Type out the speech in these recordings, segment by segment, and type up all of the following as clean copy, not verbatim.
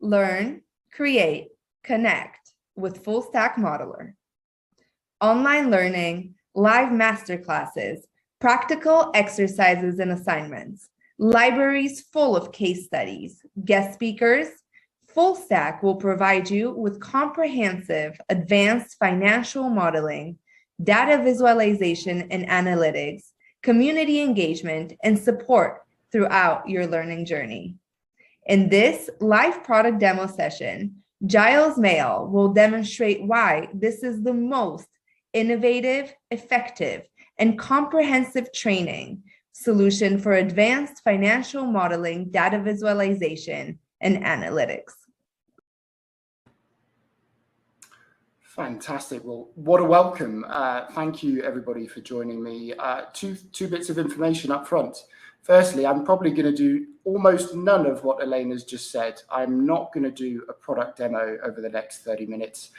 Learn, create, connect with Full Stack Modeler. Online learning, live masterclasses, practical exercises and assignments, libraries full of case studies, guest speakers. Full Stack will provide you with comprehensive advanced financial modeling, data visualization and analytics, community engagement, and support throughout your learning journey. In this live product demo session, Giles Male will demonstrate why this is the most innovative, effective, and comprehensive training solution for advanced financial modeling, data visualization, and analytics. Fantastic. Well, what a welcome. Thank you, everybody, for joining me. Two bits of information up front. Firstly, I'm probably going to do almost none of what Elena's just said. I'm not going to do a product demo over the next 30 minutes.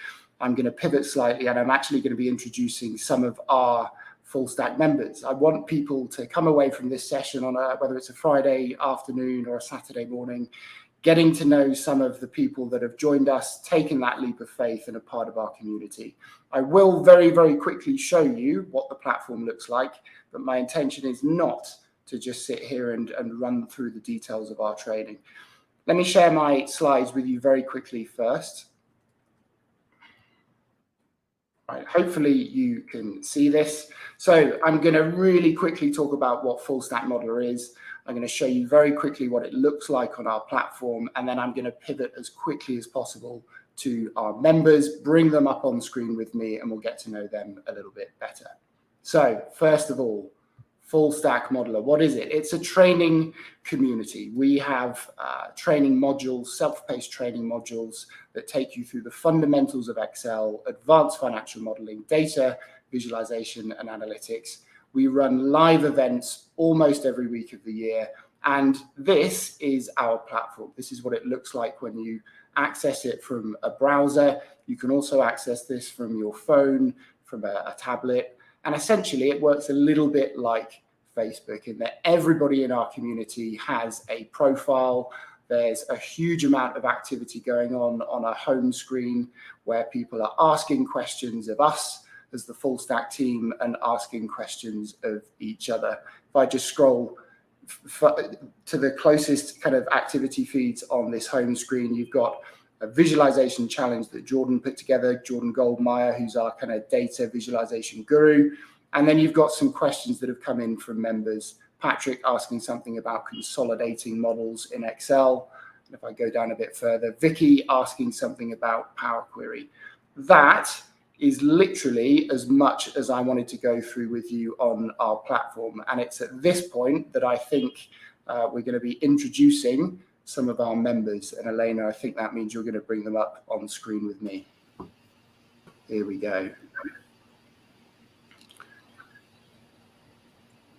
I'm going to pivot slightly, and I'm actually going to be introducing some of our Full Stack members. I want people to come away from this session on whether it's a Friday afternoon or a Saturday morning, getting to know some of the people that have joined us, taken that leap of faith and are part of our community. I will very, very quickly show you what the platform looks like, but my intention is not to just sit here and run through the details of our training. Let me share my slides with you very quickly first. Right, hopefully you can see this. So I'm going to really quickly talk about what Full Stack Modeler is. I'm going to show you very quickly what it looks like on our platform, and then I'm going to pivot as quickly as possible to our members, bring them up on screen with me, and we'll get to know them a little bit better. So first of all, Full Stack Modeler, what is it? It's a training community. We have training modules, self-paced training modules that take you through the fundamentals of Excel, advanced financial modeling, data visualization and analytics. We run live events almost every week of the year, and this is our platform. This is what it looks like when you access it from a browser. You can also access this from your phone, from a tablet, and essentially it works a little bit like Facebook in that everybody in our community has a profile. There's a huge amount of activity going on a home screen where people are asking questions of us as the Full Stack team and asking questions of each other. If I just scroll to the closest kind of activity feeds on this home screen, you've got a visualization challenge that Jordan put together, Jordan Goldmeyer, who's our kind of data visualization guru. And then you've got some questions that have come in from members. Patrick asking something about consolidating models in Excel. And if I go down a bit further, Vicky asking something about Power Query. That is literally as much as I wanted to go through with you on our platform. And it's at this point that I think we're going to be introducing some of our members. And Elena, I think that means you're going to bring them up on screen with me. Here we go.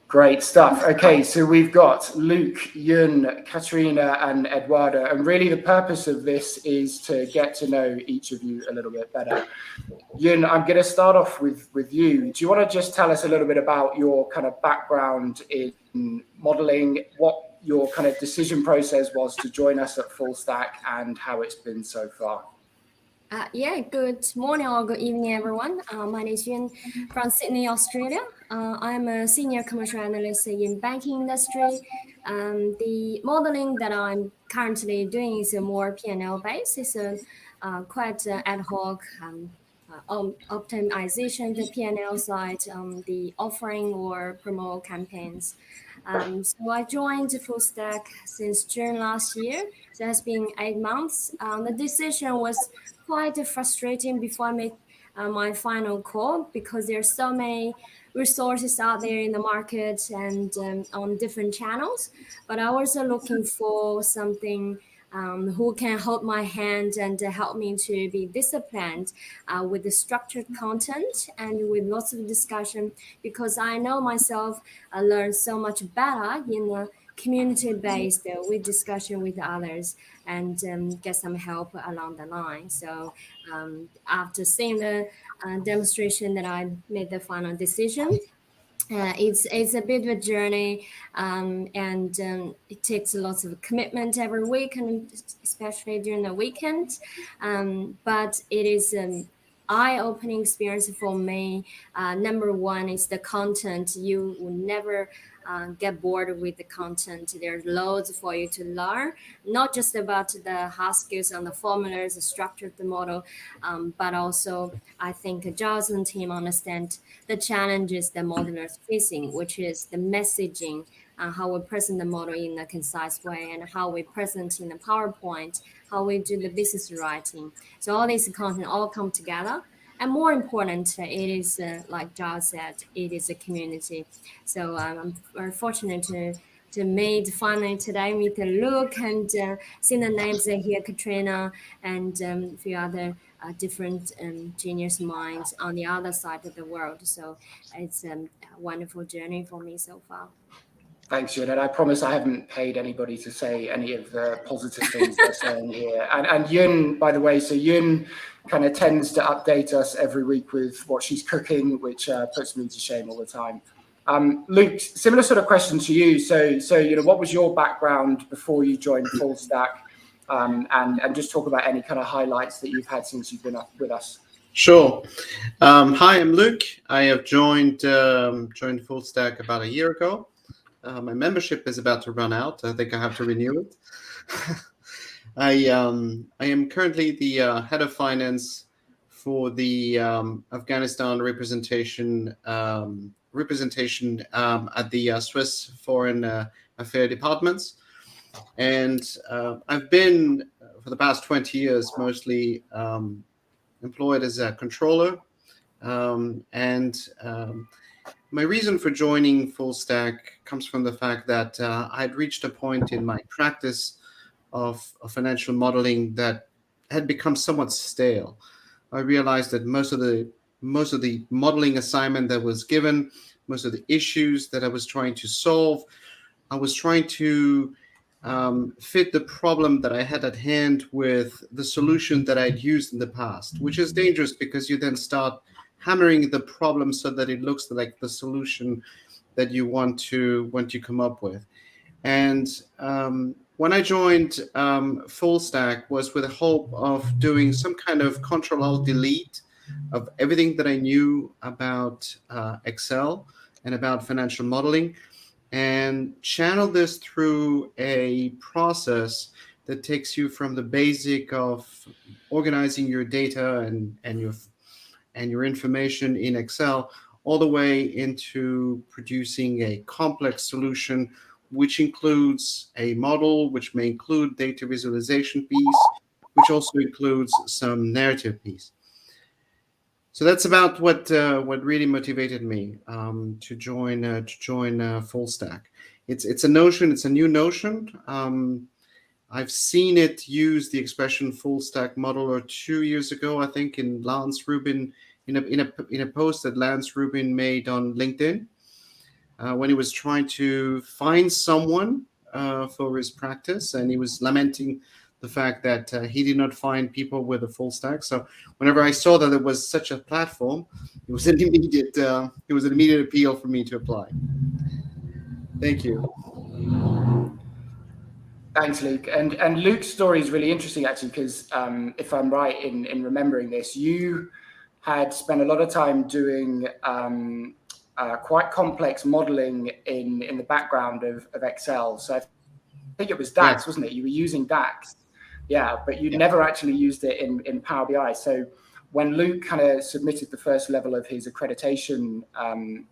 Great stuff. Okay, so we've got Luc, Yun, Katerina, and Eduardo. And really the purpose of this is to get to know each of you a little bit better. Yun, I'm going to start off with you. Do you want to just tell us a little bit about your kind of background in modeling, what your kind of decision process was to join us at Full Stack, and how it's been so far? Yeah, good morning or good evening, everyone. My name is Yun from Sydney, Australia. I'm a senior commercial analyst in banking industry. The modeling that I'm currently doing is a more P&L based. It's a quite ad hoc optimization, the P&L side, the offering or promo campaigns. So I joined Full Stack since June last year. So it has been 8 months. The decision was quite frustrating before I made my final call, because there's so many resources out there in the market and on different channels. But I was looking for something who can hold my hand and help me to be disciplined with the structured content and with lots of discussion, because I know myself I learn so much better in a community-based with discussion with others and get some help along the line. So after seeing the demonstration that I made the final decision. It's a bit of a journey, and it takes lots of commitment every week, and especially during the weekend. But it is an eye-opening experience for me. Number one is the content. You will never get bored with the content. There's loads for you to learn, not just about the hard skills and the formulas, the structure of the model, but also I think Giles and team understand the challenges the modelers facing, which is the messaging, how we present the model in a concise way, and how we present in the PowerPoint, how we do the business writing. So all these content all come together. And more important, it is, like Giles said, it is a community. So I'm very fortunate to meet finally today, meet Luc and see the names here, Katerina and a few other different genius minds on the other side of the world. So it's a wonderful journey for me so far. Thanks, Yun. And I promise I haven't paid anybody to say any of the positive things they're saying here. And Yun, by the way, so Yun kind of tends to update us every week with what she's cooking, which puts me to shame all the time. Luc, similar sort of question to you. So what was your background before you joined Full Stack? And just talk about any kind of highlights that you've had since you've been up with us. Sure. Hi, I'm Luc. I have joined Full Stack about a year ago. My membership is about to run out. I think I have to renew it. I am currently the head of finance for the Afghanistan representation at the Swiss Foreign Affairs departments, and I've been for the past 20 years mostly employed as a controller, my reason for joining Full Stack comes from the fact that I'd reached a point in my practice of financial modeling that had become somewhat stale. I realized that most of the modeling assignment that was given, most of the issues that I was trying to solve, I was trying to fit the problem that I had at hand with the solution that I'd used in the past, which is dangerous because you then start hammering the problem so that it looks like the solution that you want to come up with. And when I joined Full Stack was with the hope of doing some kind of Control-Alt-Delete of everything that I knew about Excel and about financial modeling, and channel this through a process that takes you from the basic of organizing your data and your information in Excel all the way into producing a complex solution, which includes a model, which may include data visualization piece, which also includes some narrative piece. So that's about what really motivated me to join Full Stack. It's a notion. It's a new notion. I've seen it use the expression full stack modeler 2 years ago, I think, in Lance Rubin, in a post that Lance Rubin made on LinkedIn, when he was trying to find someone for his practice, and he was lamenting the fact that he did not find people with a full stack. So whenever I saw that there was such a platform, it was an immediate appeal for me to apply. Thank you. Thanks, Luc. And Luc's story is really interesting, actually, because if I'm right in remembering this, you had spent a lot of time doing quite complex modeling in the background of Excel. So I think it was DAX, wasn't it? You were using DAX. Yeah, but you never actually used it in Power BI. So when Luc kind of submitted the first level of his accreditation kind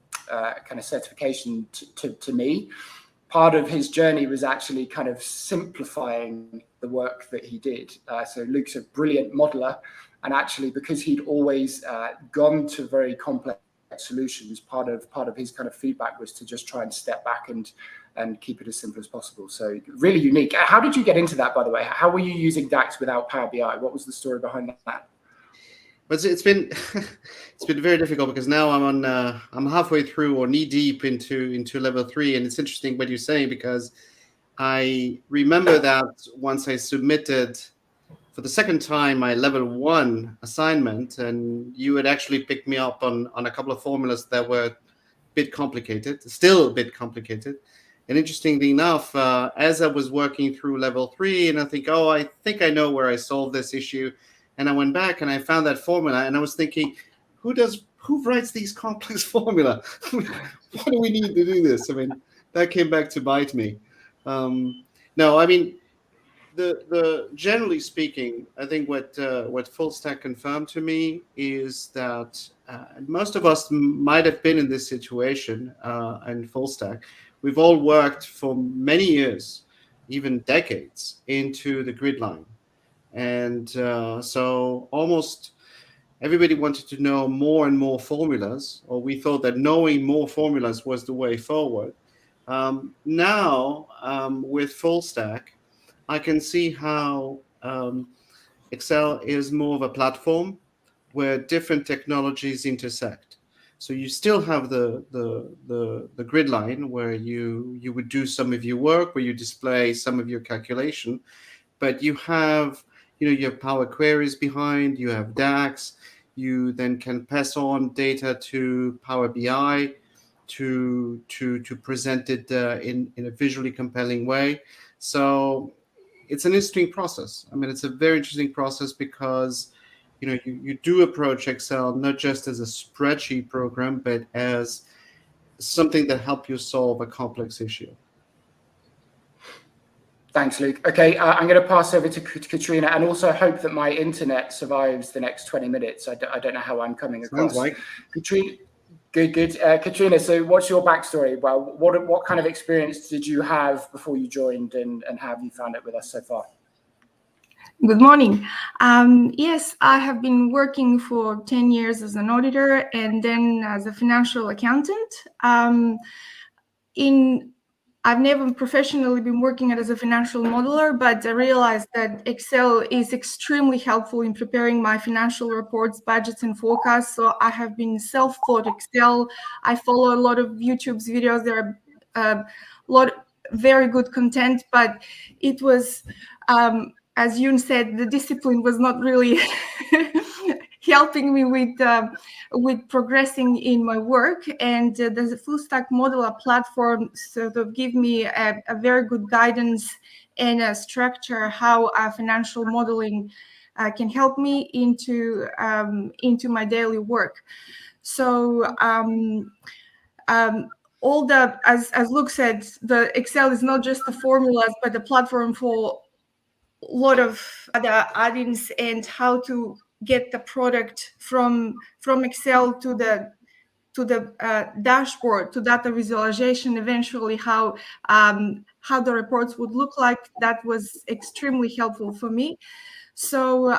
of certification to me, part of his journey was actually kind of simplifying the work that he did. So Luc's a brilliant modeler, and actually because he'd always gone to very complex solutions, part of his kind of feedback was to just try and step back and keep it as simple as possible. So really unique. How did you get into that, by the way? How were you using DAX without Power BI? What was the story behind that? But it's been very difficult because now I'm halfway through or knee deep into level 3, and it's interesting what you say, because I remember that once I submitted for the second time my level 1 assignment, and you had actually picked me up on a couple of formulas that were bit complicated, still a bit complicated. And interestingly enough, as I was working through level 3, and I think I know where I solved this issue, and I went back and I found that formula, and I was thinking, who writes these complex formula? Why do we need to do this? I mean, that came back to bite me. No, I mean, the generally speaking, I think what Full Stack confirmed to me is that most of us might have been in this situation in Full Stack. We've all worked for many years, even decades, into the grid line. And so almost everybody wanted to know more and more formulas, or we thought that knowing more formulas was the way forward. Now, with Full Stack, I can see how Excel is more of a platform where different technologies intersect. So you still have the grid line where you would do some of your work, where you display some of your calculation, but you have Power Queries behind, you have DAX, you then can pass on data to Power BI to present it in a visually compelling way. So it's an interesting process. I mean, it's a very interesting process because you do approach Excel not just as a spreadsheet program, but as something that helps you solve a complex issue. Thanks, Luc. Okay, I'm going to pass over to Katerina, and also hope that my internet survives the next 20 minutes. I don't know how I'm coming across. Sounds like. Katerina, good. Katerina, so what's your backstory? Well, what kind of experience did you have before you joined, and how have you found it with us so far? Good morning. Yes, I have been working for 10 years as an auditor and then as a financial accountant. I've never professionally been working as a financial modeler, but I realized that Excel is extremely helpful in preparing my financial reports, budgets, and forecasts. So I have been self-taught Excel. I follow a lot of YouTube's videos. There are a lot of very good content, but it was, as Yoon said, the discipline was not really helping me with progressing in my work. And the Full Stack Modeler platform sort of give me a very good guidance and a structure how financial modeling can help me into my daily work. So all the, as Luc said, the Excel is not just the formulas, but the platform for a lot of other add-ins and how to get the product from Excel to the dashboard, to data visualization, eventually how the reports would look like. That was extremely helpful for me. So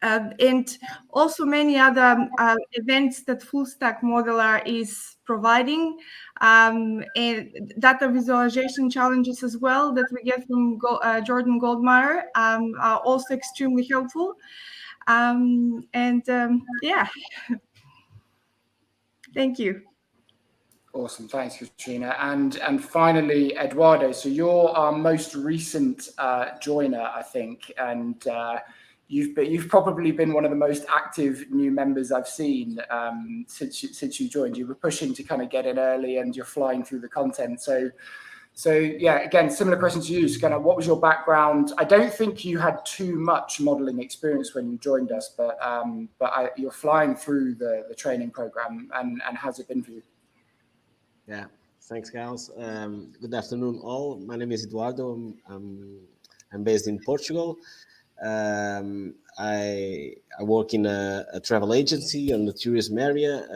and also many other events that Full Stack Modeler is providing, and data visualization challenges as well that we get from Jordan Goldmeyer are also extremely helpful. Yeah, thank you. Awesome, thanks, Katerina. And finally, Eduardo. So you're our most recent joiner, I think, and you've probably been one of the most active new members I've seen since you joined. You were pushing to kind of get in early, and you're flying through the content. So yeah, again, similar question to you. So kind of, what was your background? I don't think you had too much modeling experience when you joined us, but you're flying through the training program, and how's it been for you? Yeah, thanks, Giles. Good afternoon, all. My name is Eduardo. I'm based in Portugal. I work in a travel agency on the tourism area,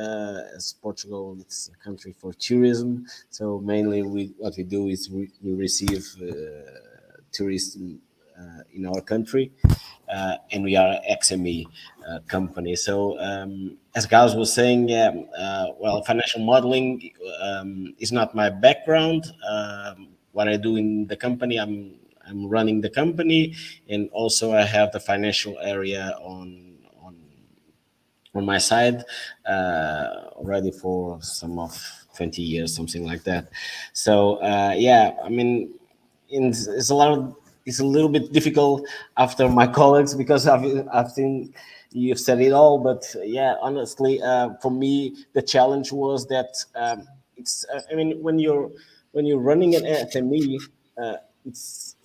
as Portugal is a country for tourism. So mainly what we do is we receive tourists in our country, and we are an XME company. So as Giles was saying, well, financial modeling is not my background. What I do in the company, I'm running the company, and also I have the financial area on my side already for some of 20 years, something like that. So yeah, I mean, it's a lot of it's a little bit difficult after my colleagues because I've seen you've said it all. But yeah, honestly, for me, the challenge was that it's. I mean, when you're running an SME, it's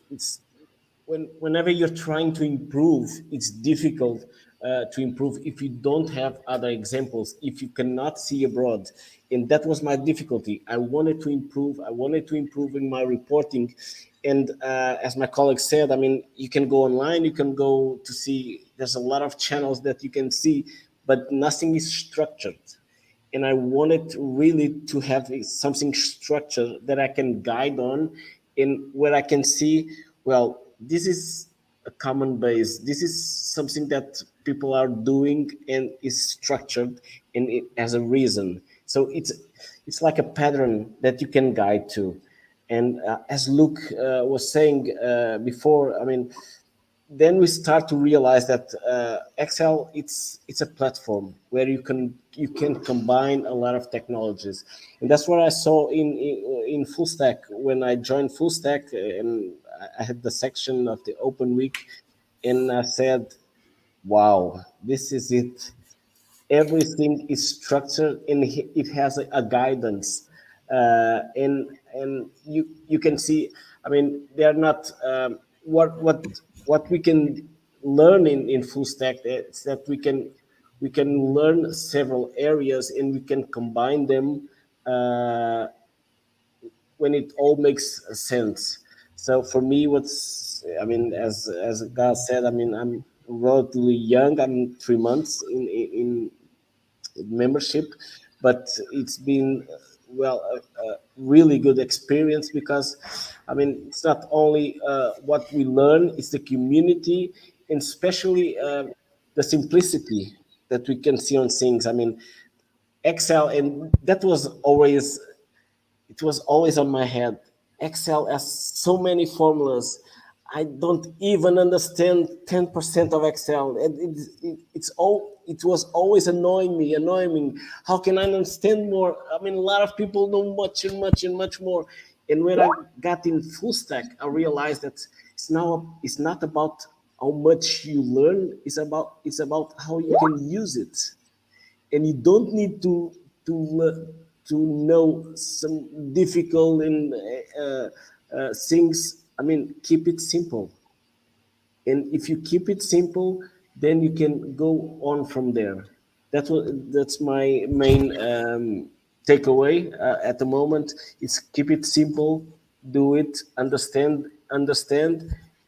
whenever you're trying to improve, it's difficult to improve if you don't have other examples, if you cannot see abroad. And that was my difficulty. I wanted to improve. I wanted to improve in my reporting. And as my colleague said, I mean, you can go online, you can go to see, there's a lot of channels that you can see, but nothing is structured. And I wanted really to have something structured that I can guide on, and where I can see, well, this is a common base. This is something that people are doing and is structured and it has a reason. So it's like a pattern that you can guide to. And as Luc was saying before, I mean, then we start to realize that Excel it's a platform where you can combine a lot of technologies, and that's what I saw in Full Stack when I joined Full Stack, and I had the section of the Open Week, and I said, "Wow, this is it! Everything is structured and it has a guidance, and you can see. I mean, they're not what we can learn in full stack is that we can learn several areas and we can combine them when it all makes sense. So for me, what's I mean, as Giles said, I mean, I'm relatively young. I'm 3 months in membership, but it's been well a really good experience because I mean it's not only what we learn, it's the community and especially the simplicity that we can see on things. I mean, Excel, and that was always it was always on my head. Excel has so many formulas. I don't even understand 10% of Excel. It was always annoying me. How can I understand more? I mean, a lot of people know much and much and much more. And when I got in full stack, I realized that it's not about how much you learn. It's about how you can use it, and you don't need to know some difficult and things. I mean, keep it simple, and if you keep it simple, then you can go on from there. That's my main takeaway at the moment. Is keep it simple, do it, understand,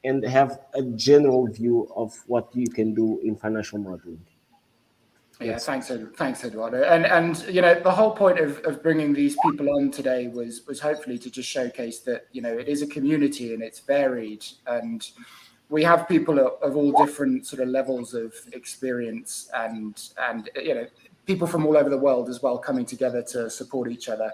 and have a general view of what you can do in financial modeling. Yeah, thanks, Eduardo. And you know, the whole point of bringing these people on today was hopefully to just showcase that, you know, it is a community and it's varied, and we have people of all different sort of levels of experience, and you know, people from all over the world as well coming together to support each other.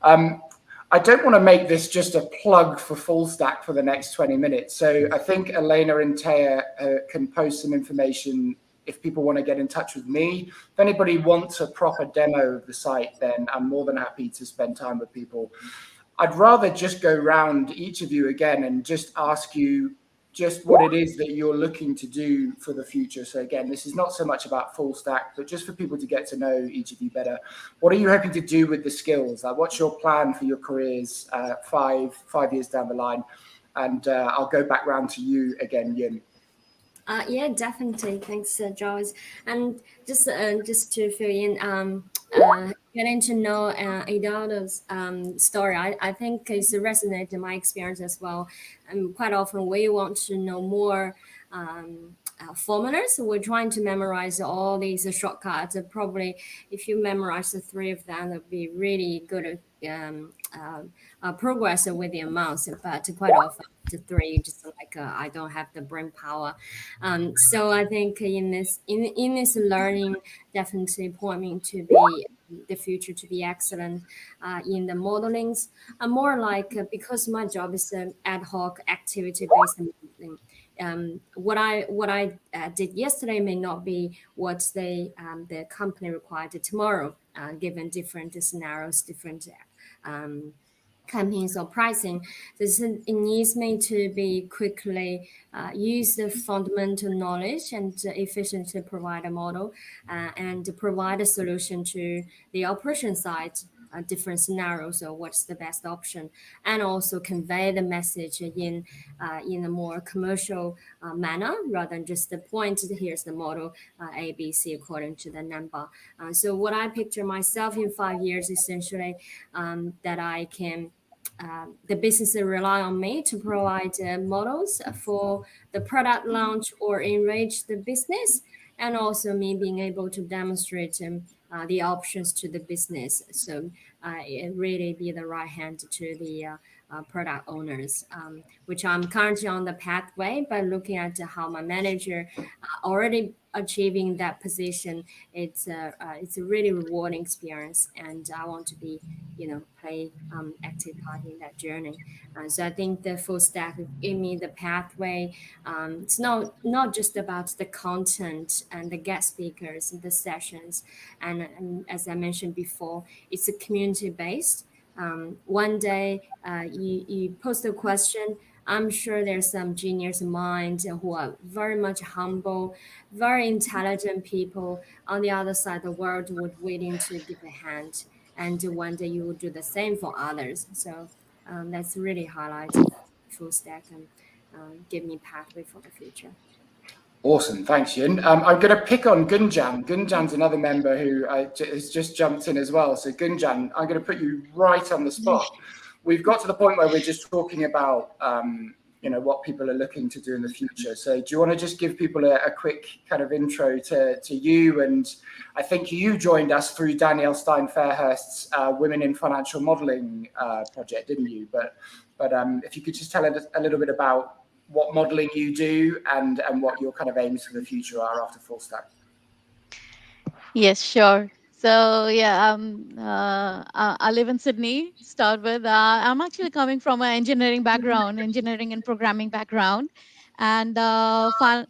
I don't want to make this just a plug for Full Stack for the next 20 minutes. So I think Elena and Taya can post some information if people want to get in touch with me. If anybody wants a proper demo of the site, then I'm more than happy to spend time with people. I'd rather just go round each of you again and just ask you just what it is that you're looking to do for the future. So again, this is not so much about Full Stack, but just for people to get to know each of you better. What are you hoping to do with the skills? Like, what's your plan for your careers 5 years down the line? And I'll go back round to you again, Yin. Yeah, definitely. Thanks, Giles. And just to fill in, getting to know Eduardo's story, I think it's resonated in my experience as well. Quite often we want to know more formulas. So we're trying to memorize all these shortcuts. Probably if you memorize the 3 of them, that'd be really good progress with the amounts. But quite often the 3, just like I don't have the brain power. So I think in this learning, definitely pointing to be the future to be excellent in the modelings. More like because my job is an ad hoc activity based modeling. What I did yesterday may not be what the company required tomorrow, given different scenarios, different campaigns or pricing, it needs me to be quickly use the fundamental knowledge and efficiently provide a model and provide a solution to the operation side. Different scenarios, so what's the best option, and also convey the message in a more commercial manner rather than just the point. Here's the model A, B, C according to the number. So what I picture myself in 5 years, essentially, that I can. The business rely on me to provide models for the product launch or enrich the business, and also me being able to demonstrate the options to the business. So it really be the right hand to the product owners, which I'm currently on the pathway. But looking at how my manager already achieving that position, it's a really rewarding experience, and I want to be, play active part in that journey. So I think the full stack gave me the pathway. It's not just about the content and the guest speakers and the sessions, and as I mentioned before, it's a community based. One day you post a question, I'm sure there's some genius minds who are very much humble, very intelligent people on the other side of the world would waiting to give a hand. And one day you will do the same for others. So that's really highlighted full stack and give me pathway for the future. Awesome, thanks, Yun. I'm going to pick on Gunjan. Gunjan's another member who has just jumped in as well. So Gunjan, I'm going to put you right on the spot. We've got to the point where we're just talking about, what people are looking to do in the future. So do you want to just give people a quick kind of intro to you? And I think you joined us through Danielle Stein-Fairhurst's Women in Financial Modeling project, didn't you? But if you could just tell us a little bit about what modeling you do and what your kind of aims for the future are after full stack. Yes, sure. So yeah, I live in Sydney. To start with, I'm actually coming from an engineering background, engineering and programming background, and finance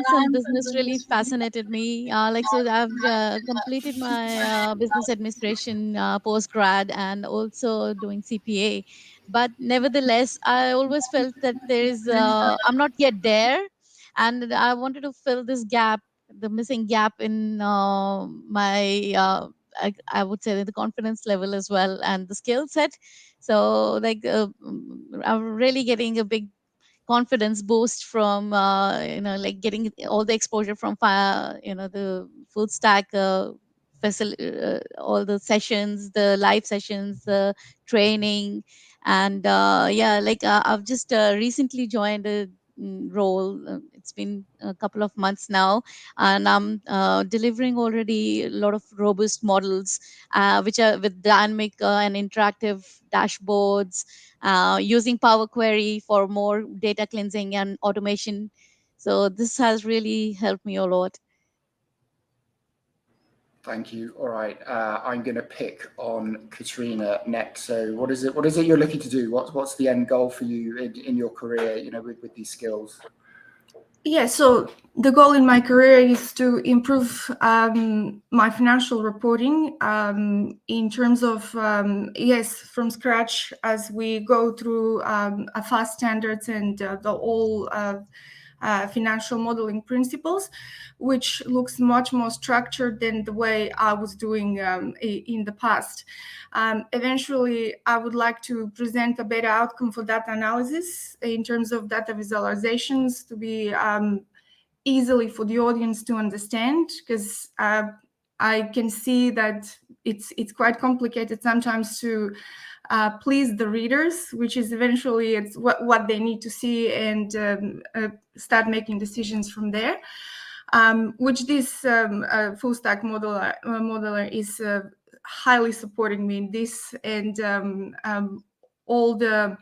and business really fascinated me. So I've completed my business administration postgrad and also doing CPA. But nevertheless, I always felt that I'm not yet there, and I wanted to fill this gap, the missing gap in my I would say the confidence level as well and the skill set. So I'm really getting a big confidence boost from getting all the exposure from the full stack all the sessions, the live sessions, the training, and I've just recently joined a role. It's been a couple of months now, and I'm delivering already a lot of robust models, which are with dynamic and interactive dashboards, using Power Query for more data cleansing and automation. So this has really helped me a lot. Thank you. All right, I'm going to pick on Katerina next. So what is it you're looking to do? What's the end goal for you in your career, with these skills? Yeah, so the goal in my career is to improve my financial reporting in terms of, from scratch as we go through FAST standards and the all financial modeling principles, which looks much more structured than the way I was doing in the past. Eventually, I would like to present a better outcome for data analysis in terms of data visualizations to be easily for the audience to understand, because I can see that it's quite complicated sometimes to please the readers, which is eventually it's what they need to see and start making decisions from there, which this full stack modeler is highly supporting me in this, and all the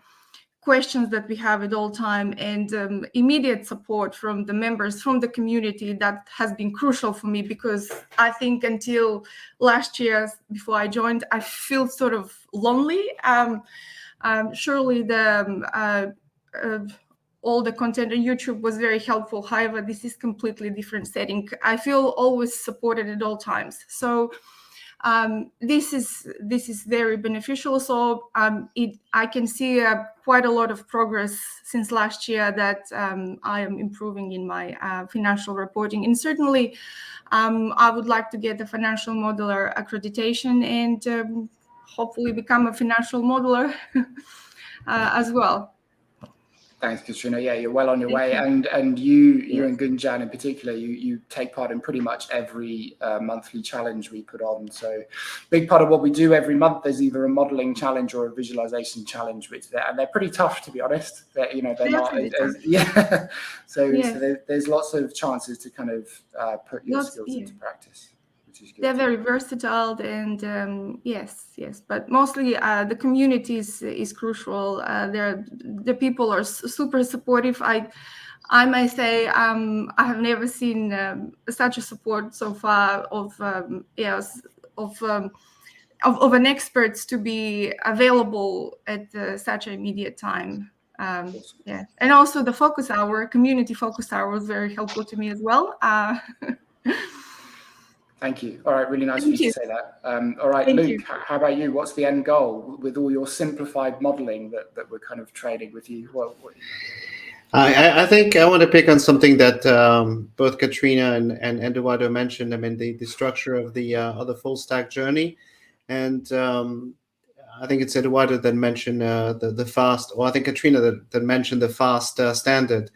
questions that we have at all time and immediate support from the members from the community, that has been crucial for me, because I think until last year, before I joined, I feel sort of lonely. Surely the all the content on YouTube was very helpful. However, this is completely different setting. I feel always supported at all times. So This is very beneficial. So I can see quite a lot of progress since last year that I am improving in my financial reporting. And certainly, I would like to get the financial modeler accreditation and hopefully become a financial modeler as well. Thanks, Katerina. Yeah, you're well on your way. And you and Gunjan in particular, you take part in pretty much every monthly challenge we put on. So big part of what we do every month is either a modeling challenge or a visualization challenge, and they're pretty tough, to be honest. They're not yeah. So there's lots of chances to kind of put your skills into practice. They're very versatile, and yes, but mostly the community is crucial. The people are super supportive. I may say I have never seen such a support so far of an expert to be available at such an immediate time. And also the community focus hour was very helpful to me as well. Thank you. All right, really nice of you to say that. All right, Luc, how about you? What's the end goal with all your simplified modeling that we're kind of trading with you? I think I want to pick on something that both Katerina and Eduardo mentioned. I mean, the structure of the full stack journey, and I think it's Eduardo that mentioned the fast, or I think Katerina that mentioned the fast standard.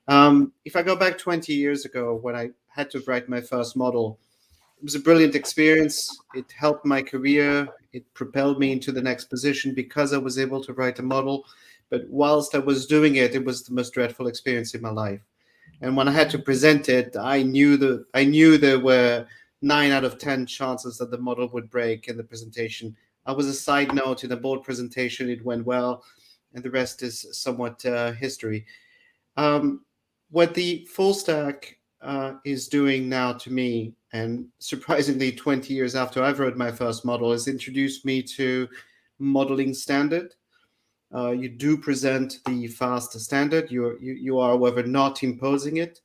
If I go back 20 years ago when I had to write my first model, it was a brilliant experience. It helped my career. It propelled me into the next position because I was able to write a model. But whilst I was doing it, it was the most dreadful experience in my life. And when I had to present it, I knew there were 9 out of 10 chances that the model would break in the presentation. I was a side note in a board presentation. It went well, and the rest is somewhat history. What the full stack is doing now to me, and surprisingly 20 years after I've wrote my first model, has introduced me to modeling standard. You do present the fast standard. You are, however, not imposing it.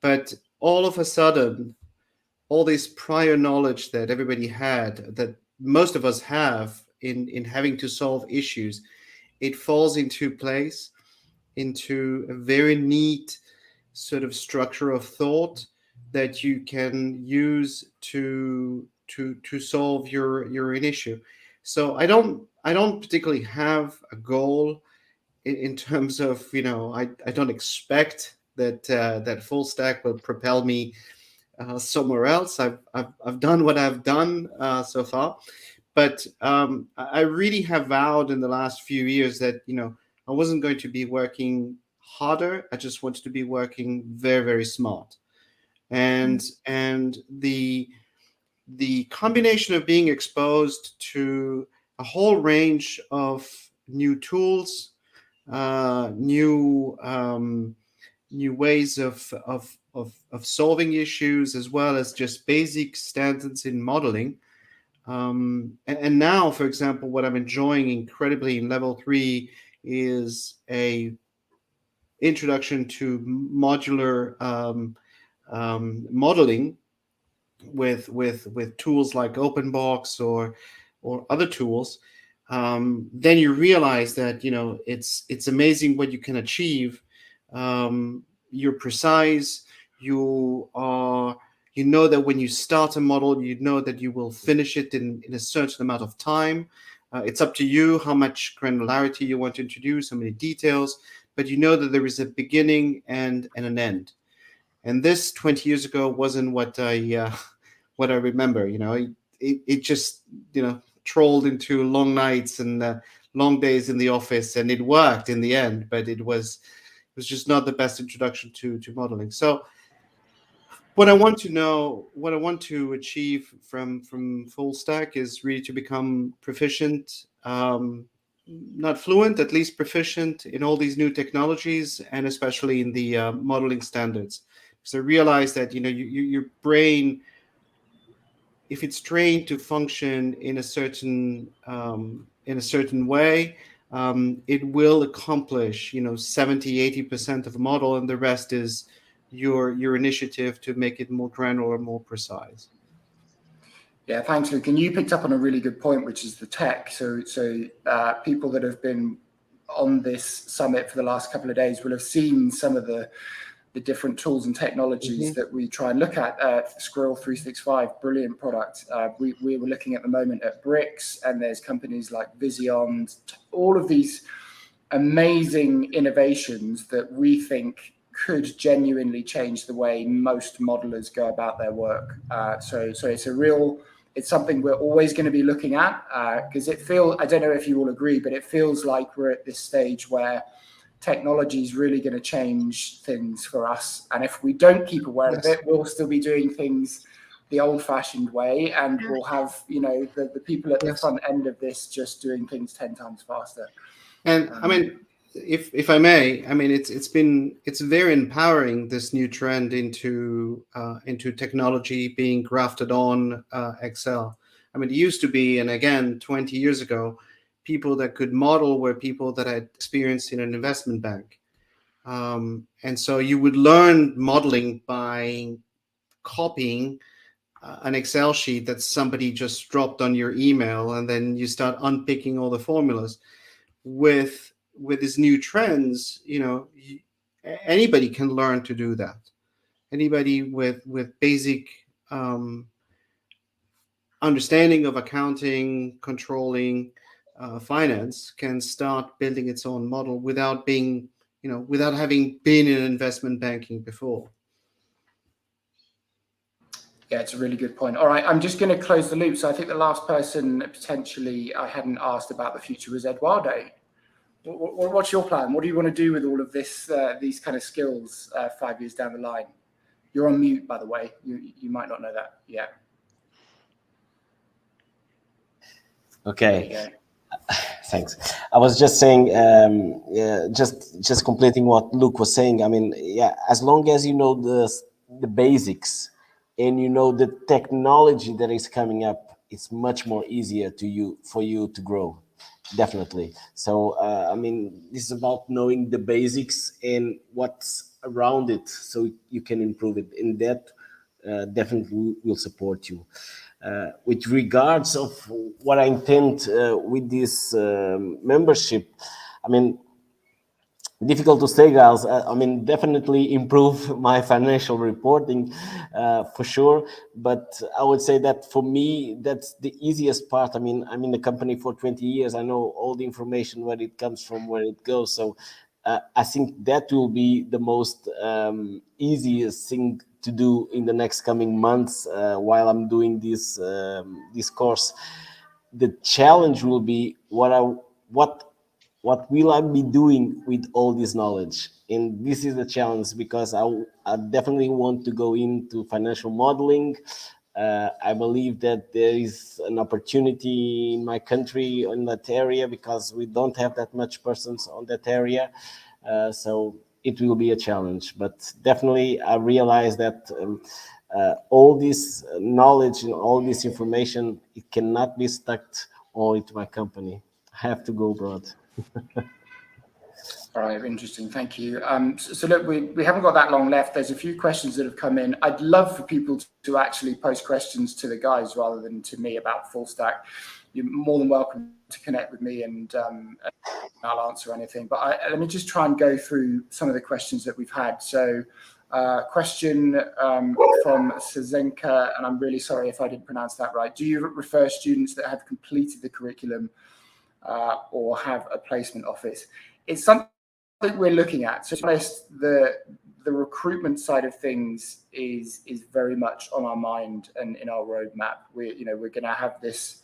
But all of a sudden, all this prior knowledge that everybody had, that most of us have in having to solve issues, it falls into place, into a very neat sort of structure of thought that you can use to solve your issue. So I don't particularly have a goal in terms of, I don't expect that full stack will propel me somewhere else. I've done what I've done so far, but I really have vowed in the last few years that I wasn't going to be working harder. I just wanted to be working very, very smart. And the combination of being exposed to a whole range of new tools, new ways of solving issues, as well as just basic standards in modeling. And now, for example, what I'm enjoying incredibly in level 3 is a introduction to modular modeling with tools like OpenBox or other tools. Then you realize that it's amazing what you can achieve. You're precise. You know that when you start a model, you know that you will finish it in a certain amount of time. It's up to you how much granularity you want to introduce, how many details, but you know that there is a beginning and an end. And this 20 years ago wasn't what I remember. It just trolled into long nights and long days in the office, and it worked in the end. But it was just not the best introduction to modeling. So what I want to achieve from full stack is really to become proficient, not fluent, at least proficient in all these new technologies, and especially in the modeling standards. So realize that your brain, if it's trained to function in a certain way, it will accomplish 70-80% of a model, and the rest is your initiative to make it more granular, more precise. Yeah, thanks, Luc. And you picked up on a really good point, which is the tech. So people that have been on this summit for the last couple of days will have seen some of the different tools and technologies that we try and look at. Squirrel 365, brilliant product. We were looking at the moment at Bricks, and there's companies like Vision, all of these amazing innovations that we think could genuinely change the way most modelers go about their work. So it's something we're always going to be looking at, because I don't know if you all agree, but it feels like we're at this stage where technology is really going to change things for us. And if we don't keep aware of it, we'll still be doing things the old-fashioned way, and we'll have, the people at the front end of this just doing things 10 times faster. And I mean, if I may, I mean, it's very empowering, this new trend into technology being grafted on Excel. I mean, it used to be, and again, 20 years ago, people that could model were people that had experience in an investment bank. And so you would learn modeling by copying an Excel sheet that somebody just dropped on your email, and then you start unpicking all the formulas. With these new trends, anybody can learn to do that. Anybody with basic understanding of accounting, controlling, finance can start building its own model without having been in investment banking before. Yeah, it's a really good point. All right, I'm just going to close the loop. So I think the last person potentially I hadn't asked about the future was Eduardo. What's your plan? What do you want to do with all of this, these kind of skills 5 years down the line? You're on mute, by the way. You might not know that. Yeah. Okay. Thanks. I was just saying, just completing what Luc was saying. I mean, yeah, as long as you know the basics and you know the technology that is coming up, it's much more easier for you to grow. Definitely. So, I mean, this is about knowing the basics and what's around it, so you can improve it. And that definitely will support you. With regards of what I intend with this membership, I mean, difficult to say, Giles. I mean, definitely improve my financial reporting for sure. But I would say that for me, that's the easiest part. I mean, I'm in the company for 20 years. I know all the information, where it comes from, where it goes. So I think that will be the most easiest thing to do in the next coming months while I'm doing this course. The challenge will be what will I be doing with all this knowledge? And this is the challenge, because I definitely want to go into financial modeling. I believe that there is an opportunity in my country in that area, because we don't have that much persons on that area. So it will be a challenge. But definitely I realize that all this knowledge and all this information, it cannot be stuck only to my company. I have to go abroad. All right, interesting. Thank you. So look, we haven't got that long left. There's a few questions that have come in. I'd love for people to actually post questions to the guys rather than to me about full stack. You're more than welcome to connect with me, and I'll answer anything. But let me just try and go through some of the questions that we've had. So question from Sazenka, and I'm really sorry if I didn't pronounce that right. Do you refer students that have completed the curriculum or have a placement office? It's something we're looking at. So the recruitment side of things is very much on our mind and in our roadmap. We're going to have this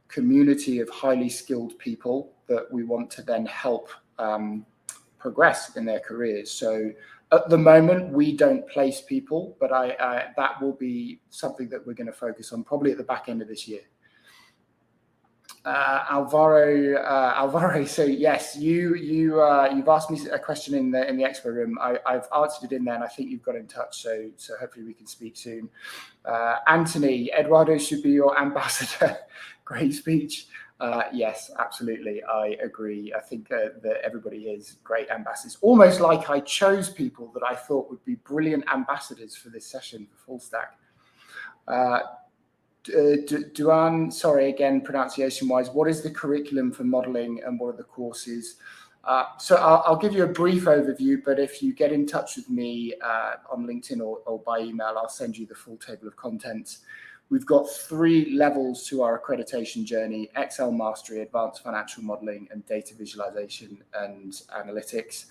community of highly skilled people that we want to then help progress in their careers. So at the moment, we don't place people, but that will be something that we're going to focus on probably at the back end of this year. Alvaro. So yes, you've asked me a question in the expo room. I've answered it in there, and I think you've got in touch. So hopefully we can speak soon. Anthony, Eduardo should be your ambassador. Great speech. Yes, absolutely. I agree. I think that everybody is great ambassadors. Almost like I chose people that I thought would be brilliant ambassadors for this session for Full Stack. Duan, sorry again, pronunciation-wise, what is the curriculum for modelling and what are the courses? So I'll give you a brief overview, but if you get in touch with me on LinkedIn or by email, I'll send you the full table of contents. We've got 3 levels to our accreditation journey: Excel Mastery, Advanced Financial Modelling, and Data Visualization and Analytics.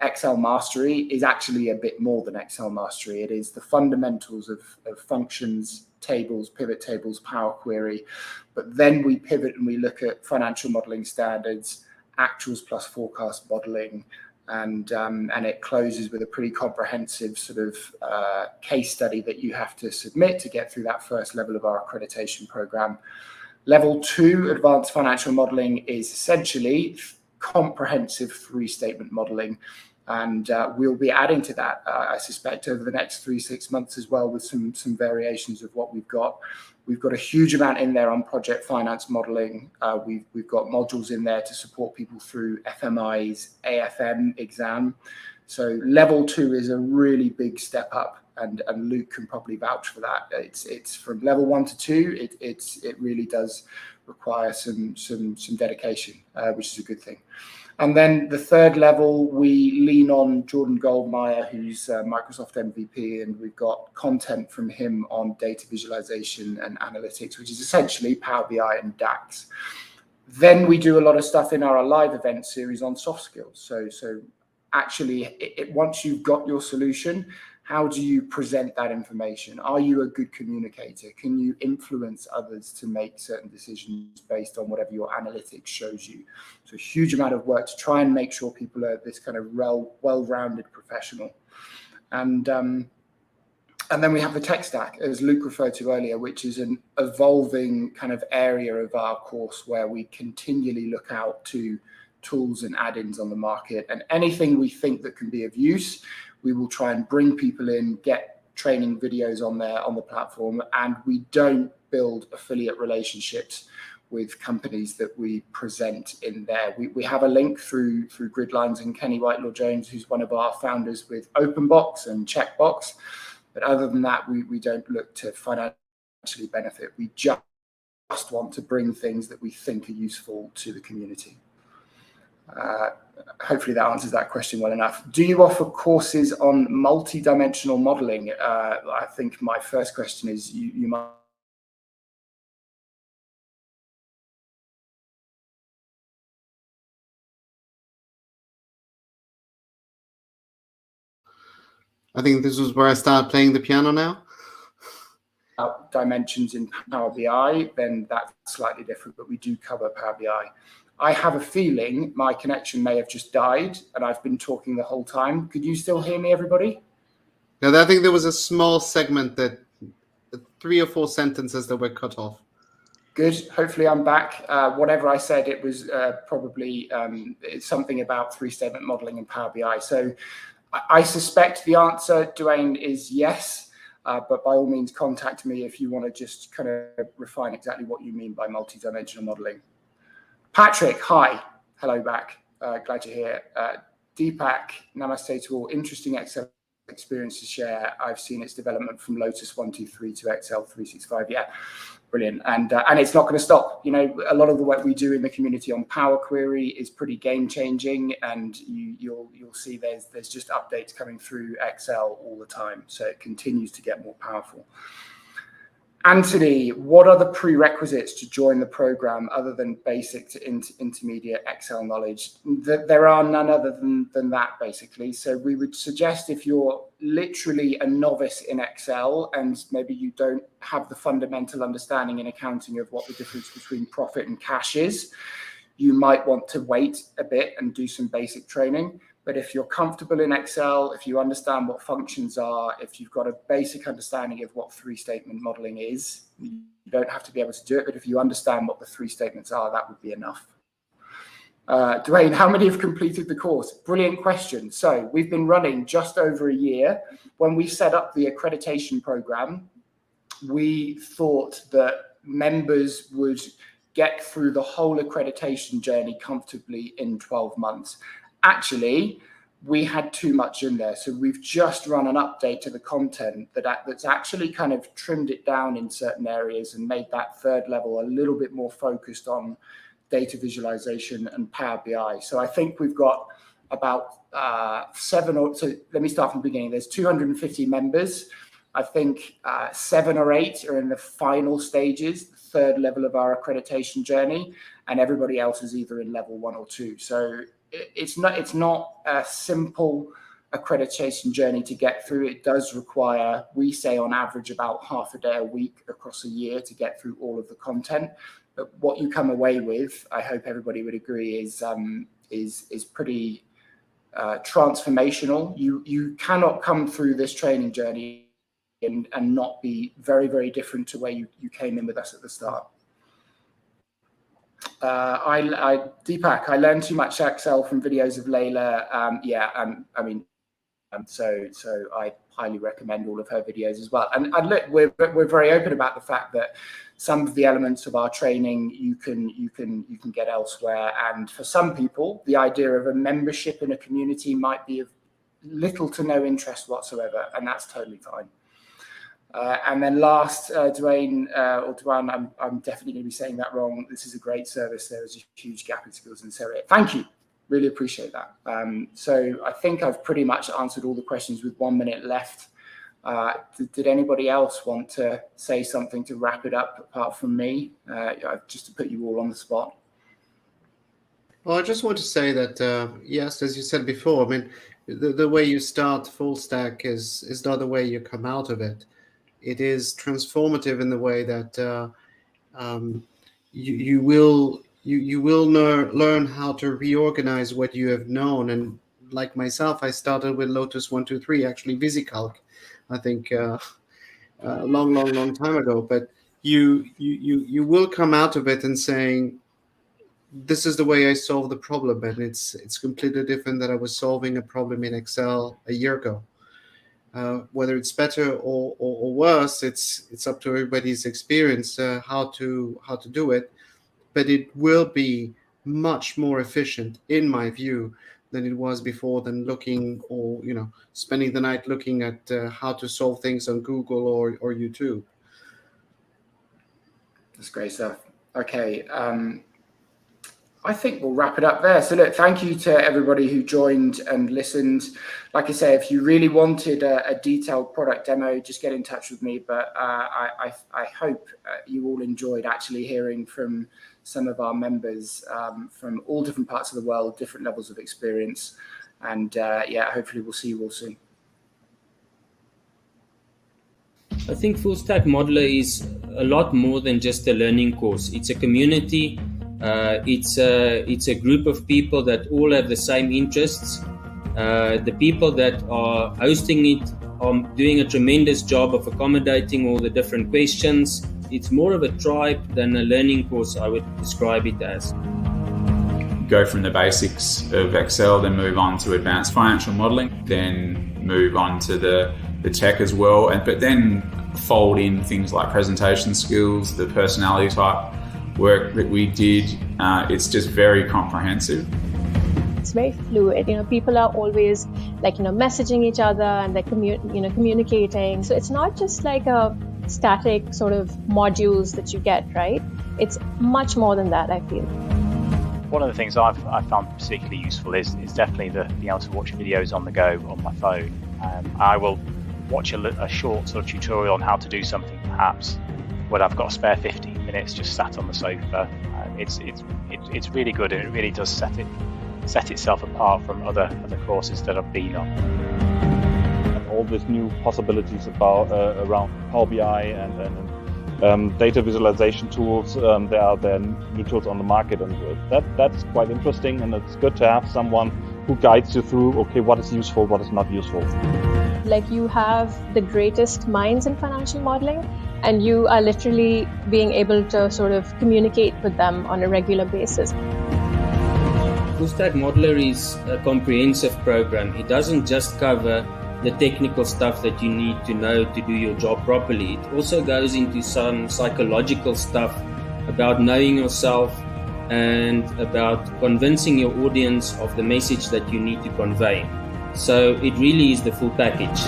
Excel Mastery is actually a bit more than Excel Mastery. It is the fundamentals of functions, tables, pivot tables, Power Query. But then we pivot and we look at financial modelling standards, actuals plus forecast modelling, and it closes with a pretty comprehensive sort of case study that you have to submit to get through that first level of our accreditation program. Level 2, Advanced Financial Modelling, is essentially comprehensive 3-statement modelling. And we'll be adding to that, I suspect, over the next 3-6 months as well, with some variations of what we've got. We've got a huge amount in there on project finance modelling. We've got modules in there to support people through FMI's AFM exam. So level 2 is a really big step up, and Luc can probably vouch for that. It's from level 1 to 2. It really does require some dedication, which is a good thing. And then the 3rd level, we lean on Jordan Goldmeyer, who's Microsoft MVP, and we've got content from him on data visualization and analytics, which is essentially Power BI and DAX. Then we do a lot of stuff in our live event series on soft skills. So actually, once you've got your solution, how do you present that information? Are you a good communicator? Can you influence others to make certain decisions based on whatever your analytics shows you? So a huge amount of work to try and make sure people are this kind of well-rounded professional. And then we have the tech stack, as Luc referred to earlier, which is an evolving kind of area of our course where we continually look out to tools and add-ins on the market, and anything we think that can be of use, we will try and bring people in, get training videos on there on the platform, and we don't build affiliate relationships with companies that we present in there. We have a link through Gridlines and Kenny Whitelaw-Jones, who's one of our founders, with OpenBox and Checkbox. But other than that, we don't look to financially benefit. We just want to bring things that we think are useful to the community. Hopefully that answers that question well enough. Do you offer courses on multi-dimensional modeling? I think my first question is you might. I think this is where I start playing the piano now. Dimensions in Power BI, then that's slightly different, but we do cover Power BI. I have a feeling my connection may have just died and I've been talking the whole time. Could you still hear me, everybody? Now, I think there was a small segment that 3 or 4 sentences that were cut off. Good. Hopefully I'm back. Whatever I said, it was probably something about 3-statement modeling in Power BI. So I suspect the answer, Duane, is yes. But by all means, contact me if you want to just kind of refine exactly what you mean by multi-dimensional modeling. Patrick, hi. Hello back. Glad you're here. Deepak, namaste to all. Interesting Excel experience to share. I've seen its development from Lotus 123 to Excel 365. Yeah, brilliant. And it's not going to stop. You know, a lot of the work we do in the community on Power Query is pretty game changing, and you'll see there's just updates coming through Excel all the time. So it continues to get more powerful. Anthony, what are the prerequisites to join the program other than basic to intermediate Excel knowledge? There are none other than that, basically. So we would suggest if you're literally a novice in Excel and maybe you don't have the fundamental understanding in accounting of what the difference between profit and cash is, you might want to wait a bit and do some basic training. But if you're comfortable in Excel, if you understand what functions are, if you've got a basic understanding of what 3-statement modeling is, you don't have to be able to do it, but if you understand what the 3 statements are, that would be enough. Duane, how many have completed the course? Brilliant question. So we've been running just over a year. When we set up the accreditation program, we thought that members would get through the whole accreditation journey comfortably in 12 months. Actually, we had too much in there. So we've just run an update to the content that's actually kind of trimmed it down in certain areas and made that third level a little bit more focused on data visualization and Power BI. So I think we've got about so let me start from the beginning. There's 250 members. I think 7 or 8 are in the final stages, the third level of our accreditation journey, and everybody else is either in level 1 or 2. So it's not a simple accreditation journey to get through. It does require, we say on average, about half a day a week across a year to get through all of the content. But what you come away with, I hope everybody would agree, is pretty transformational. You cannot come through this training journey and not be very, very different to where you came in with us at the start. Deepak, I learned too much Excel from videos of Layla. So I highly recommend all of her videos as well. And look, we're very open about the fact that some of the elements of our training you can get elsewhere. And for some people, the idea of a membership in a community might be of little to no interest whatsoever, and that's totally fine. And then last, Duane, I'm definitely going to be saying that wrong. This is a great service. There is a huge gap in skills in this area. Thank you. Really appreciate that. So I think I've pretty much answered all the questions with 1 minute left. Did anybody else want to say something to wrap it up apart from me, just to put you all on the spot? Well, I just want to say that, yes, as you said before, I mean, the way you start full stack is not the way you come out of it. It is transformative in the way that you will learn how to reorganize what you have known. And like myself, I started with Lotus 123, actually VisiCalc, I think a long time ago. But you will come out of it and saying, this is the way I solve the problem, and it's completely different than I was solving a problem in Excel a year ago. Whether it's better or worse, it's up to everybody's experience how to do it. But it will be much more efficient, in my view, than it was before, than looking or spending the night looking at how to solve things on Google or YouTube. That's great stuff. Okay. I think we'll wrap it up there. So look, thank you to everybody who joined and listened. Like I say, if you really wanted a detailed product demo, just get in touch with me. But I hope you all enjoyed actually hearing from some of our members from all different parts of the world, different levels of experience. And hopefully we'll see you all soon. I think Full Stack Modeler is a lot more than just a learning course. It's a community. It's a group of people that all have the same interests. The people that are hosting it are doing a tremendous job of accommodating all the different questions. It's more of a tribe than a learning course, I would describe it as. Go from the basics of Excel, then move on to advanced financial modeling, then move on to the tech as well, but then fold in things like presentation skills, the personality type work that we did. It's just very comprehensive. It's very fluid. People are always messaging each other and they're communicating. So it's not just like a static sort of modules that you get, right? It's much more than that, I feel. One of the things I've found particularly useful is definitely being able to watch videos on the go on my phone. I will watch a short sort of tutorial on how to do something, perhaps when I've got a spare 15 minutes just sat on the sofa. It's really good, and it really does set itself apart from other courses that I've been on. All these new possibilities around Power BI and data visualization tools. There are new tools on the market, and that's quite interesting. And it's good to have someone who guides you through, okay, what is useful, what is not useful. Like, you have the greatest minds in financial modeling, and you are literally being able to sort of communicate with them on a regular basis. Full Stack Modeler is a comprehensive program. It doesn't just cover the technical stuff that you need to know to do your job properly. It also goes into some psychological stuff about knowing yourself and about convincing your audience of the message that you need to convey. So it really is the full package.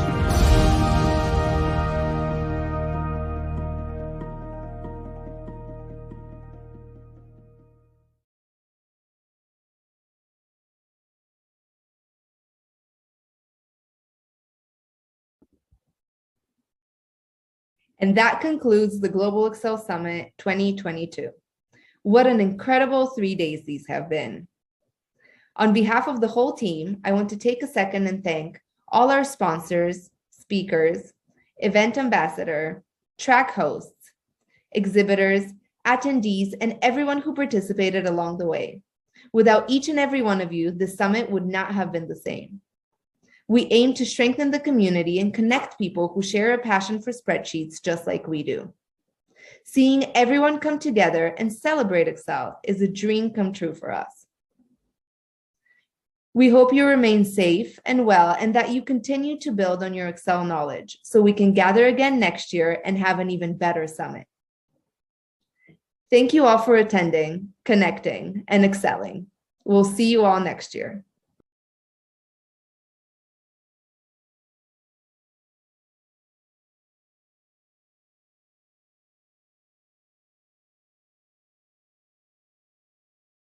And that concludes the Global Excel Summit 2022. What an incredible 3 days these have been. On behalf of the whole team, I want to take a second and thank all our sponsors, speakers, event ambassador, track hosts, exhibitors, attendees, and everyone who participated along the way. Without each and every one of you, the summit would not have been the same. We aim to strengthen the community and connect people who share a passion for spreadsheets just like we do. Seeing everyone come together and celebrate Excel is a dream come true for us. We hope you remain safe and well and that you continue to build on your Excel knowledge so we can gather again next year and have an even better summit. Thank you all for attending, connecting, and excelling. We'll see you all next year.